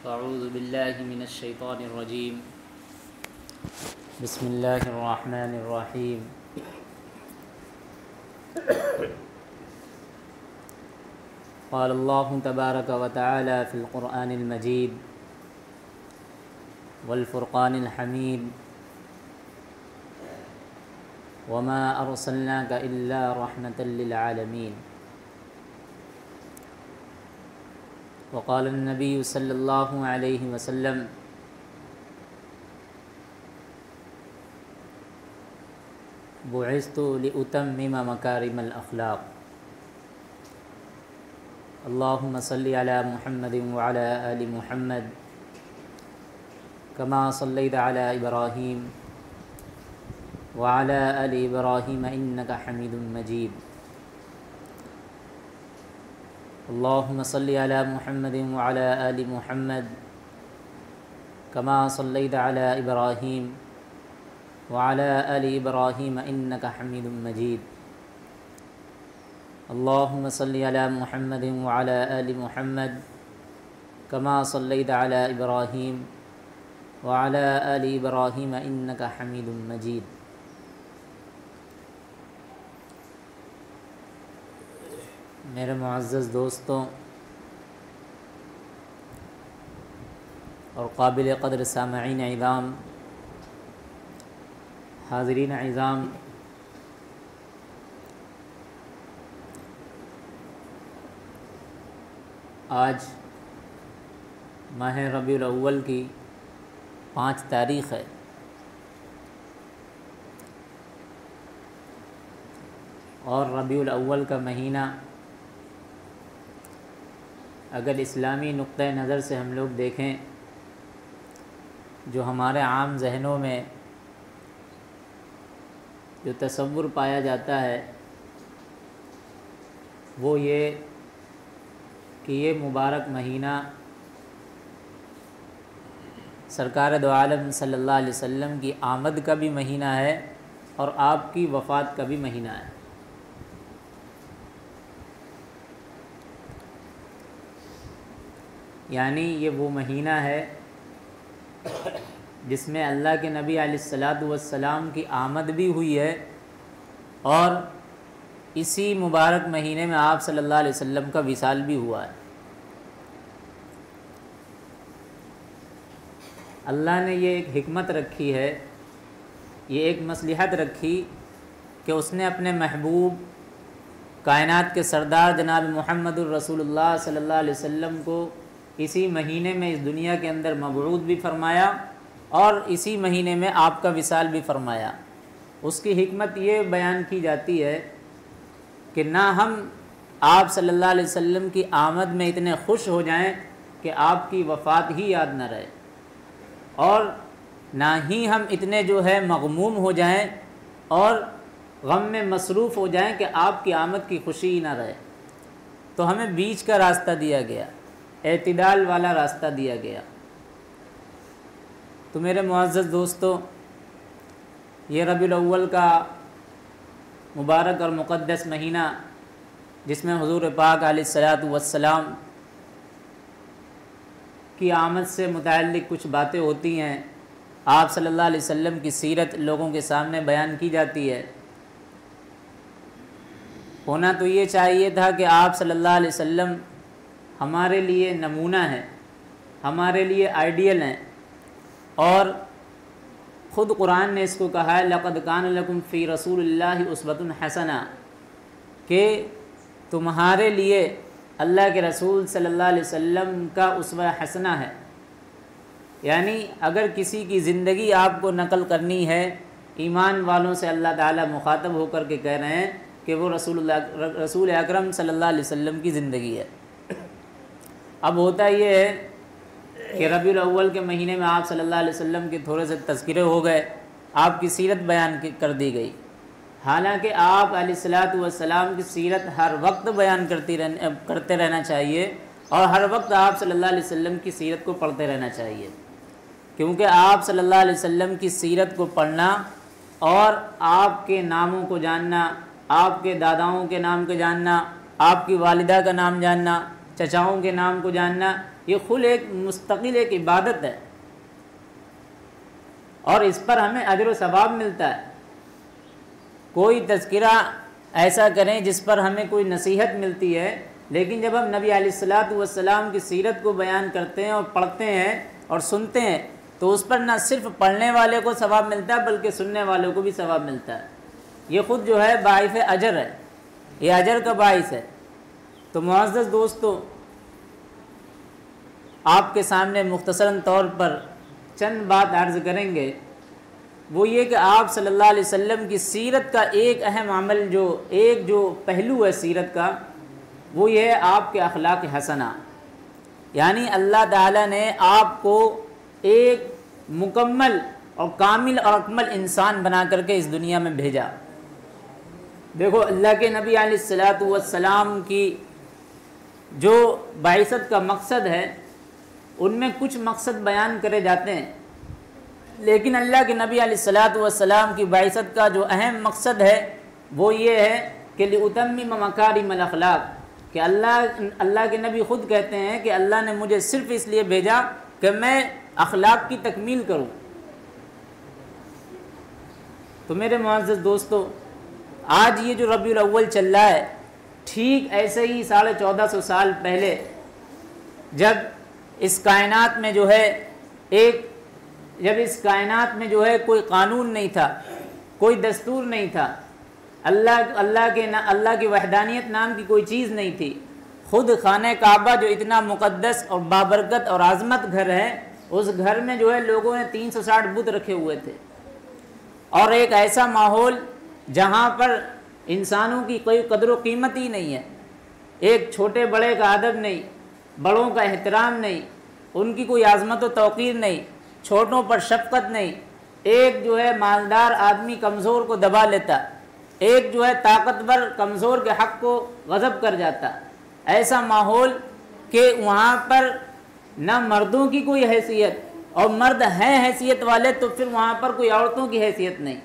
أعوذ بالله من الشيطان الرجيم. بسم الله الرحمن الرحيم. قال الله تبارك وتعالى في القرآن المجيد والفرقان الحميد وما أرسلناك إلا رحمة للعالمين. وقال النبي صلى الله عليه وسلم بعثت لأتمم مكارم الأخلاق. اللهم صل على محمد وعلى آل محمد كما صليت على إبراهيم وعلى آل إبراهيم إنك حميد مجيد. اللهم صل على محمد وعلى آل محمد كما صليت على إبراهيم وعلى آل إبراهيم إنك حميد مجيد. اللهم صل على محمد وعلى آل محمد كما صليت على إبراهيم وعلى آل إبراهيم إنك حميد مجيد. میرے معزز دوستوں اور قابل قدر سامعین اعظام، حاضرین اعظام، آج ماہ ربیع الاول کی 5 تاریخ ہے اور ربیع الاول کا مہینہ اگر اسلامی نقطہ نظر سے ہم لوگ دیکھیں، جو ہمارے عام ذہنوں میں جو تصور پایا جاتا ہے وہ یہ کہ یہ مبارک مہینہ سرکار دو عالم صلی اللہ علیہ وسلم کی آمد کا بھی مہینہ ہے اور آپ کی وفات کا بھی مہینہ ہے۔ یعنی یہ وہ مہینہ ہے جس میں اللہ کے نبی علیہ الصلاۃ والسلام کی آمد بھی ہوئی ہے اور اسی مبارک مہینے میں آپ صلی اللہ علیہ وسلم کا وصال بھی ہوا ہے۔ اللہ نے یہ ایک حکمت رکھی ہے، یہ ایک مصلحت رکھی کہ اس نے اپنے محبوب کائنات کے سردار جناب محمد الرسول اللہ صلی اللہ علیہ وسلم کو اسی مہینے میں اس دنیا کے اندر مبعوث بھی فرمایا اور اسی مہینے میں آپ کا وصال بھی فرمایا۔ اس کی حکمت یہ بیان کی جاتی ہے کہ نہ ہم آپ صلی اللہ علیہ وسلم کی آمد میں اتنے خوش ہو جائیں کہ آپ کی وفات ہی یاد نہ رہے، اور نہ ہی ہم اتنے جو ہے مغموم ہو جائیں اور غم میں مصروف ہو جائیں کہ آپ کی آمد کی خوشی ہی نہ رہے۔ تو ہمیں بیچ کا راستہ دیا گیا، اعتدال والا راستہ دیا گیا۔ تو میرے معزز دوستو، یہ ربیع الاول کا مبارک اور مقدس مہینہ جس میں حضور پاک علیہ الصلاۃ والسلام کی آمد سے متعلق کچھ باتیں ہوتی ہیں، آپ صلی اللہ علیہ وسلم کی سیرت لوگوں کے سامنے بیان کی جاتی ہے۔ ہونا تو یہ چاہیے تھا کہ آپ صلی اللہ علیہ وسلم ہمارے لیے نمونہ ہیں، ہمارے لیے آئیڈیل ہیں، اور خود قرآن نے اس کو کہا ہے لَقَدْ كَانَ لَكُمْ فِي رَسُولِ اللَّهِ أُسْوَةٌ حَسَنَةٌ، کہ تمہارے لیے اللہ کے رسول صلی اللہ علیہ وسلم کا اسوہ حسنہ ہے۔ یعنی اگر کسی کی زندگی آپ کو نقل کرنی ہے، ایمان والوں سے اللہ تعالیٰ مخاطب ہو کر کے کہہ رہے ہیں کہ وہ رسول اکرم صلی اللہ علیہ وسلم کی زندگی ہے۔ اب ہوتا یہ ہے کہ ربیع الاول کے مہینے میں آپ صلی اللہ علیہ وسلم کے تھوڑے سے تذکرے ہو گئے، آپ کی سیرت بیان کر دی گئی، حالانکہ آپ علیہ الصلاۃ والسلام کی سیرت ہر وقت بیان کرتے رہنا چاہیے اور ہر وقت آپ صلی اللہ علیہ وسلم کی سیرت کو پڑھتے رہنا چاہیے، کیونکہ آپ صلی اللہ علیہ وسلم کی سیرت کو پڑھنا اور آپ کے ناموں کو جاننا، آپ کے داداؤں کے نام کو جاننا، آپ کی والدہ کا نام جاننا، چچاؤں کے نام کو جاننا، یہ خود ایک مستقل ایک عبادت ہے، اور اس پر ہمیں اجر و ثواب ملتا ہے۔ کوئی تذکرہ ایسا کریں جس پر ہمیں کوئی نصیحت ملتی ہے، لیکن جب ہم نبی علیہ الصلوۃ والسلام کی سیرت کو بیان کرتے ہیں اور پڑھتے ہیں اور سنتے ہیں تو اس پر نہ صرف پڑھنے والے کو ثواب ملتا ہے بلکہ سننے والوں کو بھی ثواب ملتا ہے۔ یہ خود جو ہے باعث اجر ہے، یہ اجر کا باعث ہے۔ تو معزز دوستو، آپ کے سامنے مختصراً طور پر چند بات عرض کریں گے، وہ یہ کہ آپ صلی اللہ علیہ وسلم کی سیرت کا ایک اہم عمل جو پہلو ہے سیرت کا، وہ یہ ہے آپ کے اخلاق حسنہ، یعنی اللہ تعالیٰ نے آپ کو ایک مکمل اور کامل اور اکمل انسان بنا کر کے اس دنیا میں بھیجا۔ دیکھو، اللہ کے نبی علیہ الصلوۃ والسلام کی جو بعثت کا مقصد ہے ان میں کچھ مقصد بیان کرے جاتے ہیں، لیکن اللہ کے نبی علیہ الصلوۃ والسلام کی بعثت کا جو اہم مقصد ہے وہ یہ ہے کہ لِأُتَمِّمَ مَكَارِمَ الْأَخْلَاقِ، کہ اللہ کے نبی خود کہتے ہیں کہ اللہ نے مجھے صرف اس لیے بھیجا کہ میں اخلاق کی تکمیل کروں۔ تو میرے معزز دوستو، آج یہ جو ربیع الاول چل رہا ہے، ٹھیک ایسے ہی 1450 سال پہلے جب اس کائنات میں جو ہے کوئی قانون نہیں تھا، کوئی دستور نہیں تھا، اللہ کی وحدانیت نام کی کوئی چیز نہیں تھی، خود خانہ کعبہ جو اتنا مقدس اور بابرکت اور عظمت گھر ہے، اس گھر میں جو ہے لوگوں نے 360 بت رکھے ہوئے تھے، اور ایک ایسا ماحول جہاں پر انسانوں کی کوئی قدر و قیمت ہی نہیں ہے، ایک چھوٹے بڑے کا ادب نہیں، بڑوں کا احترام نہیں، ان کی کوئی عظمت و توقیر نہیں، چھوٹوں پر شفقت نہیں، ایک جو ہے مالدار آدمی کمزور کو دبا لیتا، ایک جو ہے طاقتور کمزور کے حق کو غضب کر جاتا، ایسا ماحول کہ وہاں پر نہ مردوں کی کوئی حیثیت، اور مرد ہیں حیثیت والے تو پھر وہاں پر کوئی عورتوں کی حیثیت نہیں۔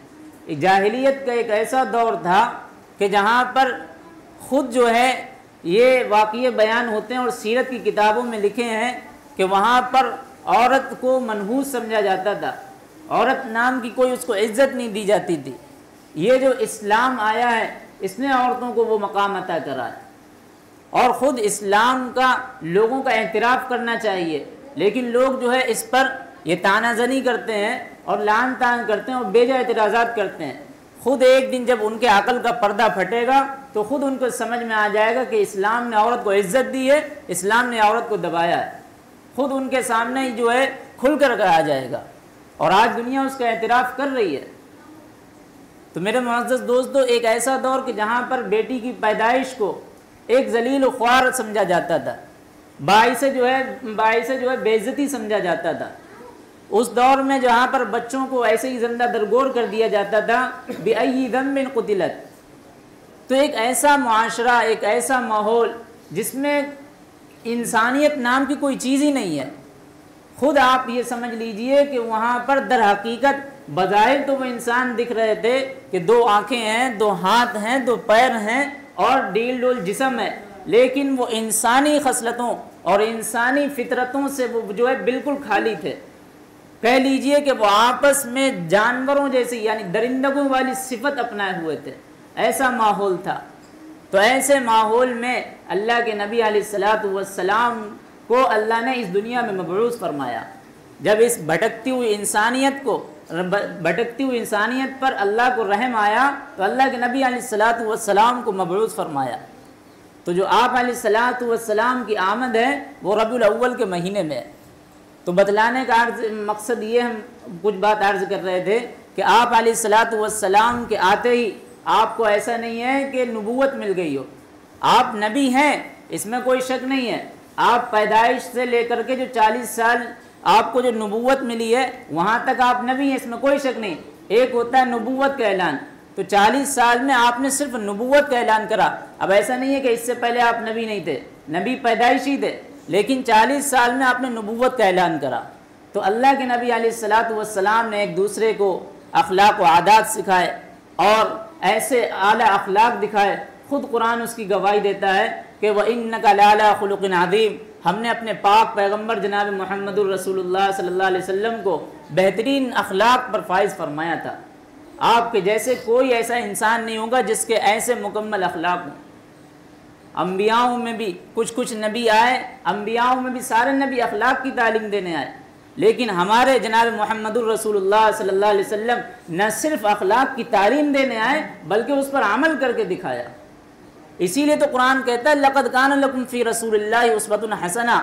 جاہلیت کا ایک ایسا دور تھا کہ جہاں پر خود جو ہے یہ واقعے بیان ہوتے ہیں اور سیرت کی کتابوں میں لکھے ہیں کہ وہاں پر عورت کو منحوس سمجھا جاتا تھا، عورت نام کی کوئی اس کو عزت نہیں دی جاتی تھی۔ یہ جو اسلام آیا ہے اس نے عورتوں کو وہ مقام عطا کرا ہے، اور خود اسلام کا لوگوں کا اعتراف کرنا چاہیے، لیکن لوگ جو ہے اس پر یہ طعنہ زنی کرتے ہیں اور لعن طعن کرتے ہیں اور بے جا اعتراضات کرتے ہیں۔ خود ایک دن جب ان کے عقل کا پردہ پھٹے گا تو خود ان کو سمجھ میں آ جائے گا کہ اسلام نے عورت کو عزت دی ہے، اسلام نے عورت کو دبایا ہے، خود ان کے سامنے ہی جو ہے کھل کر آ جائے گا، اور آج دنیا اس کا اعتراف کر رہی ہے۔ تو میرے معزز دوستو، ایک ایسا دور کہ جہاں پر بیٹی کی پیدائش کو ایک ذلیل و خوار سمجھا جاتا تھا، باعث جو ہے بے عزتی سمجھا جاتا تھا، اس دور میں جہاں پر بچوں کو ایسے ہی زندہ درگور کر دیا جاتا تھا، بِأَيِّ ذَنبٍ قُتِلَتْ۔ تو ایک ایسا معاشرہ، ایک ایسا ماحول جس میں انسانیت نام کی کوئی چیز ہی نہیں ہے، خود آپ یہ سمجھ لیجئے کہ وہاں پر در حقیقت بظاہر تو وہ انسان دکھ رہے تھے کہ 2 آنکھیں ہیں، 2 ہاتھ ہیں، 2 پیر ہیں اور ڈیل ڈول جسم ہے، لیکن وہ انسانی خصلتوں اور انسانی فطرتوں سے وہ جو ہے بالکل خالی تھے۔ کہہ لیجئے کہ وہ آپس میں جانوروں جیسی یعنی درندگوں والی صفت اپنائے ہوئے تھے، ایسا ماحول تھا۔ تو ایسے ماحول میں اللہ کے نبی علیہ الصلوۃ والسلام کو اللہ نے اس دنیا میں مبعوث فرمایا۔ جب اس بھٹکتی ہوئی انسانیت پر اللہ کو رحم آیا تو اللہ کے نبی علیہ الصلوۃ والسلام کو مبعوث فرمایا۔ تو جو آپ علیہ الصلوۃ والسلام کی آمد ہے وہ ربیع الاول کے مہینے میں ہے۔ تو بتلانے کا مقصد یہ ہم کچھ بات عرض کر رہے تھے کہ آپ علیہ الصلوۃ والسلام کے آتے ہی آپ کو ایسا نہیں ہے کہ نبوت مل گئی ہو، آپ نبی ہیں، اس میں کوئی شک نہیں ہے۔ آپ پیدائش سے لے کر کے جو 40 سال آپ کو جو نبوت ملی ہے وہاں تک آپ نبی ہیں، اس میں کوئی شک نہیں۔ ایک ہوتا ہے نبوت کا اعلان، تو 40 سال میں آپ نے صرف نبوت کا اعلان کرا۔ اب ایسا نہیں ہے کہ اس سے پہلے آپ نبی نہیں تھے، نبی پیدائشی تھے، لیکن 40 سال میں آپ نے نبوت کا اعلان کرا۔ تو اللہ کے نبی علیہ الصلوۃ والسلام نے ایک دوسرے کو اخلاق و عادات سکھائے اور ایسے اعلیٰ اخلاق دکھائے۔ خود قرآن اس کی گواہی دیتا ہے کہ وَإِنَّكَ لَعَلَىٰ خُلُقٍ عَظِيمٍ، ہم نے اپنے پاک پیغمبر جناب محمد الرسول اللہ صلی اللہ علیہ وسلم کو بہترین اخلاق پر فائز فرمایا تھا۔ آپ کے جیسے کوئی ایسا انسان نہیں ہوگا جس کے ایسے مکمل اخلاق ہوں۔ انبیاءوں میں بھی کچھ نبی آئے، انبیاءوں میں بھی سارے نبی اخلاق کی تعلیم دینے آئے، لیکن ہمارے جناب محمد الرسول اللہ صلی اللہ علیہ وسلم نہ صرف اخلاق کی تعلیم دینے آئے بلکہ اس پر عمل کر کے دکھایا۔ اسی لیے تو قرآن کہتا ہے لَقَدْ كَانَ لَكُمْ فِي رَسُولِ اللَّهِ أُسْوَةٌ حَسَنَةٌ،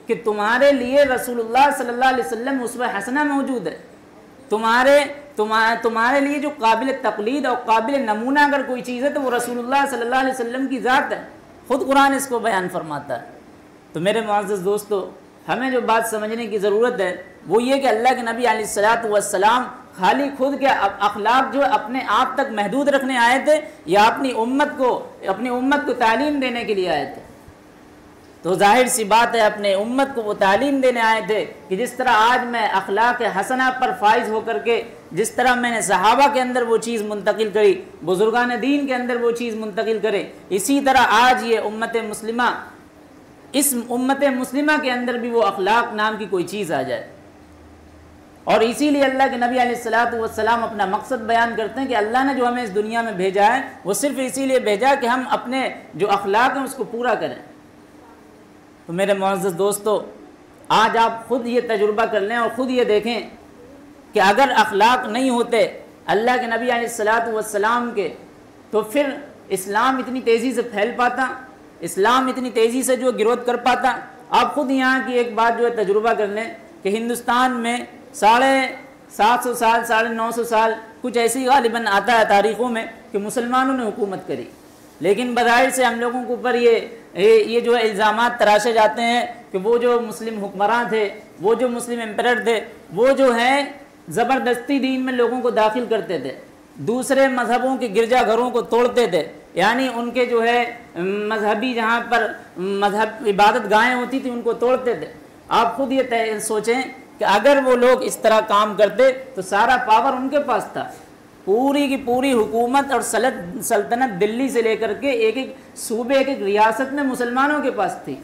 کہ تمہارے لیے رسول اللہ صلی اللہ علیہ وسلم اسوہ حسنہ موجود ہے۔ تمہارے لیے جو قابل تقلید اور قابل نمونہ اگر کوئی چیز ہے تو وہ رسول اللہ صلی اللہ علیہ وسلم کی ذات ہے، خود قرآن اس کو بیان فرماتا ہے۔ تو میرے معزز دوستو، ہمیں جو بات سمجھنے کی ضرورت ہے وہ یہ کہ اللہ کے نبی علیہ الصلوۃ والسلام خالی خود کے اخلاق جو اپنے آپ تک محدود رکھنے آئے تھے یا اپنی امت کو تعلیم دینے کے لیے آئے تھے؟ تو ظاہر سی بات ہے اپنے امت کو وہ تعلیم دینے آئے تھے کہ جس طرح آج میں اخلاق حسنہ پر فائز ہو کر کے جس طرح میں نے صحابہ کے اندر وہ چیز منتقل کری، بزرگان دین کے اندر وہ چیز منتقل کرے، اسی طرح آج یہ امت مسلمہ، اس امت مسلمہ کے اندر بھی وہ اخلاق نام کی کوئی چیز آ جائے۔ اور اسی لیے اللہ کے نبی علیہ الصلوۃ والسلام اپنا مقصد بیان کرتے ہیں کہ اللہ نے جو ہمیں اس دنیا میں بھیجا ہے وہ صرف اسی لیے بھیجا کہ ہم اپنے جو اخلاق ہیں اس کو پورا کریں۔ تو میرے معزز دوستو، آج آپ خود یہ تجربہ کر لیں اور خود یہ دیکھیں کہ اگر اخلاق نہیں ہوتے اللہ کے نبی علیہ الصلوۃ والسلام کے تو پھر اسلام اتنی تیزی سے پھیل پاتا، اسلام اتنی تیزی سے جو گروتھ کر پاتا؟ آپ خود یہاں کی ایک بات جو ہے تجربہ کر لیں کہ ہندوستان میں 750 سال 950 سال کچھ ایسی غالباً آتا ہے تاریخوں میں کہ مسلمانوں نے حکومت کری، لیکن بظاہر سے ہم لوگوں کے اوپر یہ جو ہے الزامات تراشے جاتے ہیں کہ وہ جو مسلم حکمراں تھے، وہ جو مسلم امپرر تھے، وہ جو ہیں زبردستی دین میں لوگوں کو داخل کرتے تھے، دوسرے مذہبوں کے گرجا گھروں کو توڑتے تھے، یعنی ان کے جو ہے مذہبی جہاں پر مذہب عبادت گاہیں ہوتی تھی ان کو توڑتے تھے۔ آپ خود یہ سوچیں کہ اگر وہ لوگ اس طرح کام کرتے تو سارا پاور ان کے پاس تھا، پوری کی پوری حکومت اور سلطنت دلی سے لے کر کے ایک ایک صوبے ایک ایک ریاست میں مسلمانوں کے پاس تھی،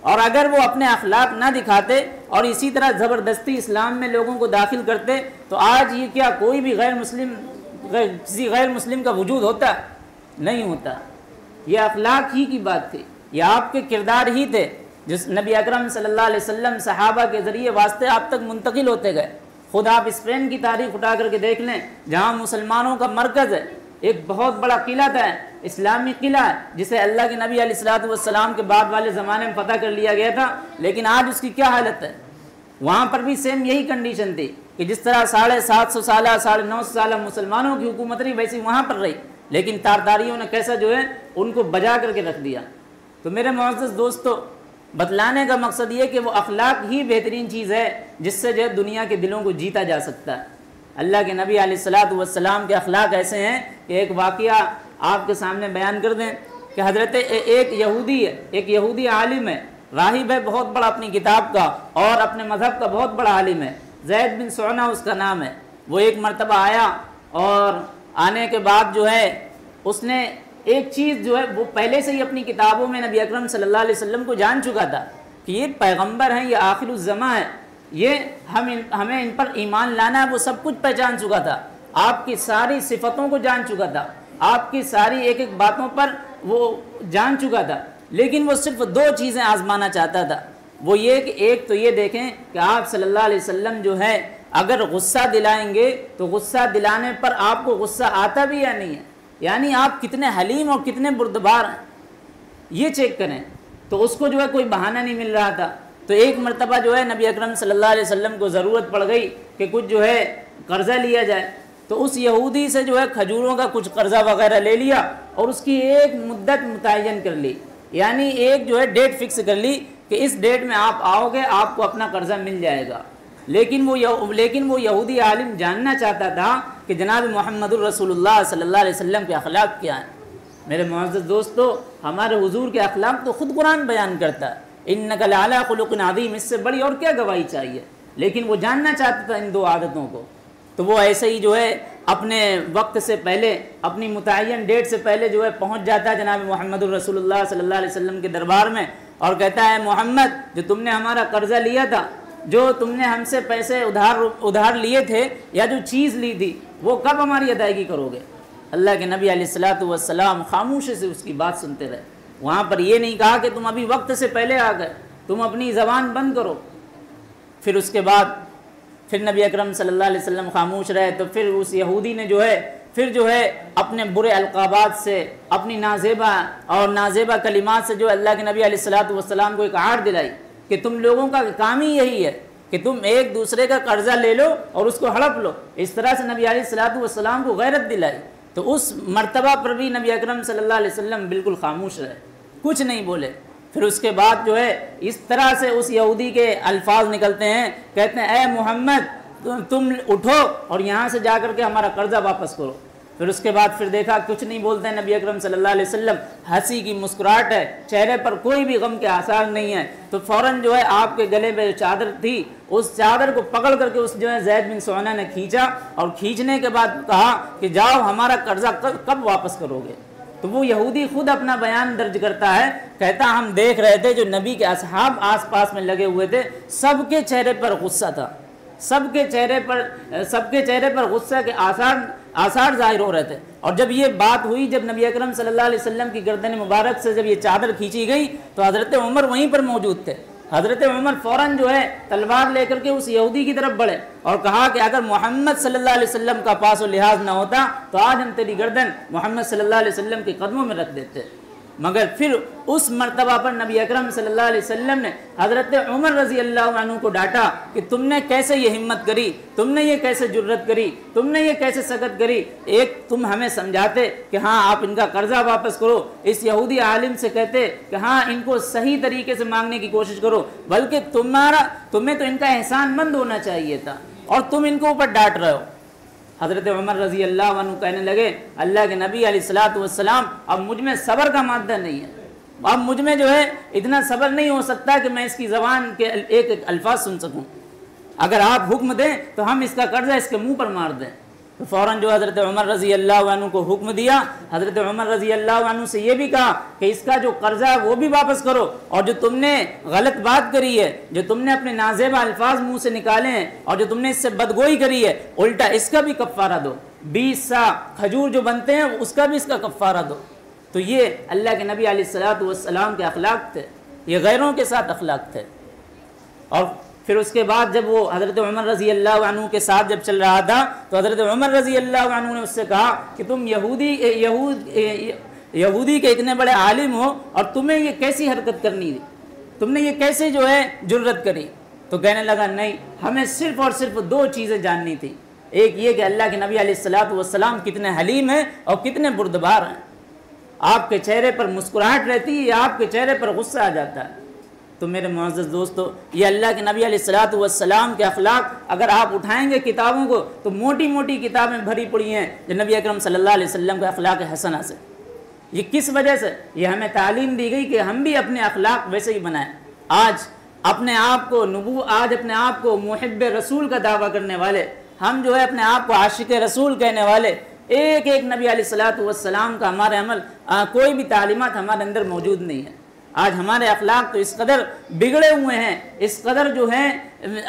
اور اگر وہ اپنے اخلاق نہ دکھاتے اور اسی طرح زبردستی اسلام میں لوگوں کو داخل کرتے تو آج یہ کیا کوئی بھی کسی غیر مسلم کا وجود ہوتا؟ نہیں ہوتا۔ یہ اخلاق ہی کی بات تھی، یہ آپ کے کردار ہی تھے جس نبی اکرم صلی اللہ علیہ وسلم صحابہ کے ذریعے واسطے آپ تک منتقل ہوتے گئے۔ خود آپ اسپین کی تاریخ اٹھا کر کے دیکھ لیں، جہاں مسلمانوں کا مرکز ہے، ایک بہت بڑا قلعہ تھا، اسلامی قلعہ ہے، جسے اللہ کے نبی علیہ الصلوۃ والسلام کے بعد والے زمانے میں فتح کر لیا گیا تھا، لیکن آج اس کی کیا حالت ہے؟ وہاں پر بھی سیم یہی کنڈیشن تھی کہ جس طرح 750 سالہ 950 سالہ مسلمانوں کی حکومت رہی ویسی وہاں پر رہی، لیکن تارداریوں نے کیسا جو ہے ان کو بجا کر کے رکھ دیا۔ تو میرے معزز دوستو، بتلانے کا مقصد یہ کہ وہ اخلاق ہی بہترین چیز ہے جس سے جو ہے دنیا کے دلوں کو جیتا جا سکتا ہے۔ اللہ کے نبی علیہ الصلوۃ والسلام کے اخلاق ایسے ہیں کہ ایک واقعہ آپ کے سامنے بیان کر دیں کہ حضرت ایک یہودی عالم ہے، راہب ہے بہت بڑا اپنی کتاب کا اور اپنے مذہب کا بہت بڑا عالم ہے، زید بن سعنا اس کا نام ہے۔ وہ ایک مرتبہ آیا اور آنے کے بعد جو ہے اس نے ایک چیز جو ہے وہ پہلے سے ہی اپنی کتابوں میں نبی اکرم صلی اللہ علیہ وسلم کو جان چکا تھا کہ یہ پیغمبر ہیں، یہ آخر الزماں ہے، یہ ہمیں ان پر ایمان لانا ہے، وہ سب کچھ پہچان چکا تھا، آپ کی ساری صفتوں کو جان چکا تھا، آپ کی ساری ایک ایک باتوں پر وہ جان چکا تھا، لیکن وہ صرف 2 چیزیں آزمانا چاہتا تھا۔ وہ یہ کہ ایک تو یہ دیکھیں کہ آپ صلی اللہ علیہ وسلم جو ہے اگر غصہ دلائیں گے تو غصہ دلانے پر آپ کو غصہ آتا بھی یا نہیں ہے، یعنی آپ کتنے حلیم اور کتنے بردبار ہیں، یہ چیک کریں۔ تو اس کو جو ہے کوئی بہانہ نہیں مل رہا تھا۔ تو ایک مرتبہ جو ہے نبی اکرم صلی اللہ علیہ وسلم کو ضرورت پڑ گئی کہ کچھ جو ہے قرضہ لیا جائے، تو اس یہودی سے جو ہے کھجوروں کا کچھ قرضہ وغیرہ لے لیا اور اس کی ایک مدت متعین کر لی، یعنی ایک جو ہے ڈیٹ فکس کر لی کہ اس ڈیٹ میں آپ آؤ گے آپ کو اپنا قرضہ مل جائے گا۔ لیکن وہ یہودی عالم جاننا چاہتا تھا کہ جناب محمد الرسول اللہ صلی اللہ علیہ وسلم کے اخلاق کیا ہیں۔ میرے معزز دوستو، ہمارے حضور کے اخلاق تو خود قرآن بیان کرتا ہے، انک لعلی خلق عظیم، اس سے بڑی اور کیا گواہی چاہیے، لیکن وہ جاننا چاہتا تھا ان 2 عادتوں کو۔ تو وہ ایسے ہی جو ہے اپنے وقت سے پہلے، اپنی متعین ڈیٹ سے پہلے جو ہے پہنچ جاتا ہے جناب محمد الرسول اللہ صلی اللہ علیہ وسلم کے دربار میں اور کہتا ہے محمد جو تم نے ہمارا قرضہ لیا تھا، جو تم نے ہم سے پیسے ادھار لیے تھے یا جو چیز لی تھی وہ کب ہماری ادائیگی کرو گے؟ اللہ کے نبی علیہ الصلوۃ والسلام خاموشی سے اس کی بات سنتے رہے. وہاں پر یہ نہیں کہا کہ تم ابھی وقت سے پہلے آ گئے، تم اپنی زبان بند کرو. پھر اس کے بعد پھر نبی اکرم صلی اللہ علیہ وسلم خاموش رہے تو پھر اس یہودی نے جو ہے اپنے برے القابات سے، اپنی نازیبہ کلمات سے جو اللہ کے نبی علیہ الصلوۃ والسلام کو ایک آڑ دلائی کہ تم لوگوں کا کام ہی یہی ہے کہ تم ایک دوسرے کا قرضہ لے لو اور اس کو ہڑپ لو. اس طرح سے نبی علیہ الصلوۃ والسلام کو غیرت دلائی. تو اس مرتبہ پر بھی نبی اکرم صلی اللہ علیہ وسلم بالکل خاموش رہے، کچھ نہیں بولے. پھر اس کے بعد جو ہے اس طرح سے اس یہودی کے الفاظ نکلتے ہیں، کہتے ہیں اے محمد تم اٹھو اور یہاں سے جا کر کے ہمارا قرضہ واپس کرو. پھر اس کے بعد پھر دیکھا کچھ نہیں بولتے ہیں نبی اکرم صلی اللہ علیہ وسلم، ہنسی کی مسکراہٹ ہے، چہرے پر کوئی بھی غم کے آثار نہیں ہے. تو فوراً جو ہے آپ کے گلے میں جو چادر تھی اس چادر کو پکڑ کر کے اس جو ہے زید بن سعونہ نے کھینچا اور کھینچنے کے بعد کہا کہ جاؤ ہمارا قرضہ کب واپس کرو گے؟ تو وہ یہودی خود اپنا بیان درج کرتا ہے، کہتا ہم دیکھ رہے تھے جو نبی کے اصحاب آس پاس میں لگے ہوئے تھے سب کے چہرے پر غصہ تھا، سب کے چہرے پر غصہ کے آثار ظاہر ہو رہے تھے. اور جب یہ بات ہوئی، جب نبی اکرم صلی اللہ علیہ وسلم کی گردن مبارک سے جب یہ چادر کھینچی گئی تو حضرت عمر وہیں پر موجود تھے. حضرت عمر فوراً جو ہے تلوار لے کر کے اس یہودی کی طرف بڑھے اور کہا کہ اگر محمد صلی اللہ علیہ وسلم کا پاس و لحاظ نہ ہوتا تو آج ہم تیری گردن محمد صلی اللہ علیہ وسلم کے قدموں میں رکھ دیتے. مگر پھر اس مرتبہ پر نبی اکرم صلی اللہ علیہ وسلم نے حضرت عمر رضی اللہ عنہ کو ڈانٹا کہ تم نے کیسے یہ ہمت کری، تم نے یہ کیسے جرت کری، تم نے یہ کیسے سکت کری. ایک تم ہمیں سمجھاتے کہ ہاں آپ ان کا قرضہ واپس کرو، اس یہودی عالم سے کہتے کہ ہاں ان کو صحیح طریقے سے مانگنے کی کوشش کرو، بلکہ تمہیں تو ان کا احسان مند ہونا چاہیے تھا اور تم ان کو اوپر ڈانٹ رہے ہو. حضرت عمر رضی اللہ عنہ کہنے لگے اللہ کے نبی علیہ الصلوۃ والسلام اب مجھ میں صبر کا مادہ نہیں ہے، اب مجھ میں جو ہے اتنا صبر نہیں ہو سکتا کہ میں اس کی زبان کے ایک ایک الفاظ سن سکوں. اگر آپ حکم دیں تو ہم اس کا قرضہ اس کے منہ پر مار دیں. تو فوراً جو حضرت عمر رضی اللہ عنہ کو حکم دیا. حضرت عمر رضی اللہ عنہ سے یہ بھی کہا کہ اس کا جو قرضہ ہے وہ بھی واپس کرو، اور جو تم نے غلط بات کری ہے، جو تم نے اپنے نازیبہ الفاظ منہ سے نکالے ہیں اور جو تم نے اس سے بدگوئی کری ہے، الٹا اس کا بھی کفارہ دو. 20 سا کھجور جو بنتے ہیں اس کا بھی اس کا کفارہ دو. تو یہ اللہ کے نبی علیہ الصلوۃ والسلام کے اخلاق تھے، یہ غیروں کے ساتھ اخلاق تھے. اور پھر اس کے بعد جب وہ حضرت عمر رضی اللہ عنہ کے ساتھ جب چل رہا تھا تو حضرت عمر رضی اللہ عنہ نے اس سے کہا کہ تم یہودی کے اتنے بڑے عالم ہو اور تمہیں یہ کیسی حرکت کرنی تھی، تم نے یہ کیسے جو ہے جرت کری؟ تو کہنے لگا نہیں، ہمیں صرف اور صرف 2 چیزیں جاننی تھی. ایک یہ کہ اللہ کے نبی علیہ الصلوۃ والسلام کتنے حلیم ہیں اور کتنے بردبار ہیں. آپ کے چہرے پر مسکراہٹ رہتی ہے یا آپ کے چہرے پر غصہ آ جاتا ہے؟ تو میرے معزز دوستو، یہ اللہ کے نبی علیہ الصلوۃ والسلام کے اخلاق اگر آپ اٹھائیں گے کتابوں کو تو موٹی موٹی کتابیں بھری پڑی ہیں جو نبی اکرم صلی اللہ علیہ وسلم کے اخلاق حسنہ سے. یہ کس وجہ سے؟ یہ ہمیں تعلیم دی گئی کہ ہم بھی اپنے اخلاق ویسے ہی بنائیں. آج اپنے آپ کو محب رسول کا دعویٰ کرنے والے، ہم جو ہے اپنے آپ کو عاشق رسول کہنے والے، ایک نبی علیہ الصلوۃ والسلام کا ہمارے عمل کوئی بھی تعلیمات ہمارے اندر موجود نہیں ہے. آج ہمارے اخلاق تو اس قدر بگڑے ہوئے ہیں، اس قدر جو ہیں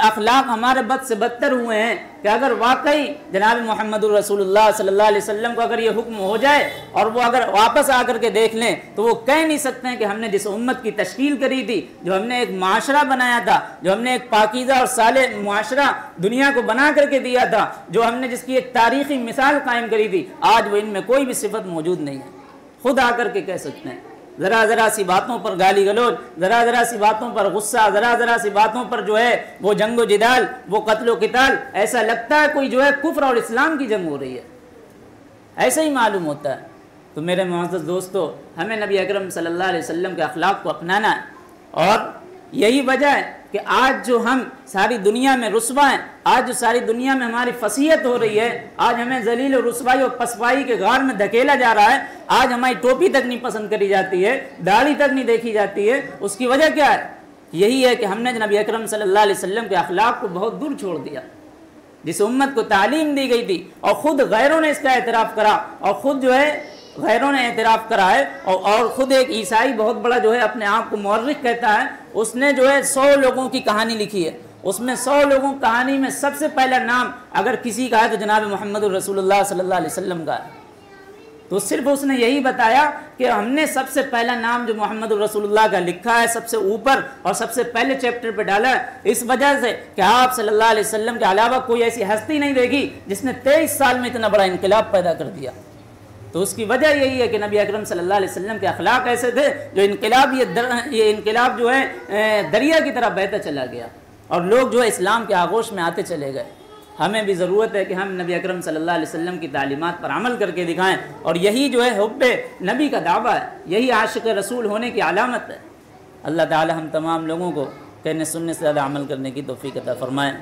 اخلاق ہمارے بد سے بدتر ہوئے ہیں کہ اگر واقعی جناب محمد الرسول اللہ صلی اللہ علیہ وسلم کو اگر یہ حکم ہو جائے اور وہ اگر واپس آ کر کے دیکھ لیں تو وہ کہہ نہیں سکتے ہیں کہ ہم نے جس امت کی تشکیل کری تھی، جو ہم نے ایک معاشرہ بنایا تھا، جو ہم نے ایک پاکیزہ اور صالح معاشرہ دنیا کو بنا کر کے دیا تھا، جو ہم نے جس کی ایک تاریخی مثال قائم کری تھی، آج وہ ان میں کوئی بھی صفت موجود نہیں ہے. خود آ کر کے کہہ سکتے ہیں. ذرا سی باتوں پر گالی گلوچ، ذرا سی باتوں پر غصہ، ذرا سی باتوں پر جو ہے وہ جنگ و جدال، وہ قتل و قتال، ایسا لگتا ہے کوئی جو ہے کفر اور اسلام کی جنگ ہو رہی ہے، ایسا ہی معلوم ہوتا ہے. تو میرے معزز دوستو، ہمیں نبی اکرم صلی اللہ علیہ وسلم کے اخلاق کو اپنانا ہے. اور یہی وجہ ہے کہ آج جو ہم ساری دنیا میں رسوا ہیں، آج جو ساری دنیا میں ہماری فصیحت ہو رہی ہے، آج ہمیں ذلیل و رسوائی اور پسپائی کے غار میں دھکیلا جا رہا ہے، آج ہماری ٹوپی تک نہیں پسند کری جاتی ہے، داڑھی تک نہیں دیکھی جاتی ہے، اس کی وجہ کیا ہے؟ یہی ہے کہ ہم نے نبی اکرم صلی اللہ علیہ وسلم کے اخلاق کو بہت دور چھوڑ دیا. جس امت کو تعلیم دی گئی تھی اور خود غیروں نے اس کا اعتراف کرا اور خود جو ہے غیروں نے اعتراف کرا ہے اور خود ایک عیسائی بہت بڑا جو ہے اپنے آپ کو مورخ کہتا ہے، اس نے جو ہے 100 لوگوں کی کہانی لکھی ہے، اس میں 100 لوگوں کی کہانی میں سب سے پہلا نام اگر کسی کا ہے تو جناب محمد الرسول اللہ صلی اللہ علیہ وسلم کا ہے۔ تو صرف اس نے یہی بتایا کہ ہم نے سب سے پہلا نام جو محمد الرسول اللہ کا لکھا ہے سب سے اوپر اور سب سے پہلے چیپٹر پہ ڈالا ہے، اس وجہ سے کہ آپ صلی اللہ علیہ وسلم کے علاوہ کوئی ایسی ہستی نہیں دیکھی جس نے 23 سال میں اتنا بڑا انقلاب پیدا کر دیا۔ تو اس کی وجہ یہی ہے کہ نبی اکرم صلی اللہ علیہ وسلم کے اخلاق ایسے تھے جو یہ انقلاب جو ہے دریا کی طرح بہتا چلا گیا اور لوگ جو ہے اسلام کے آغوش میں آتے چلے گئے۔ ہمیں بھی ضرورت ہے کہ ہم نبی اکرم صلی اللہ علیہ وسلم کی تعلیمات پر عمل کر کے دکھائیں، اور یہی جو ہے حب نبی کا دعویٰ ہے، یہی عاشق رسول ہونے کی علامت ہے۔ اللہ تعالی ہم تمام لوگوں کو کہنے سننے سے زیادہ عمل کرنے کی توفیق عطا فرمائے۔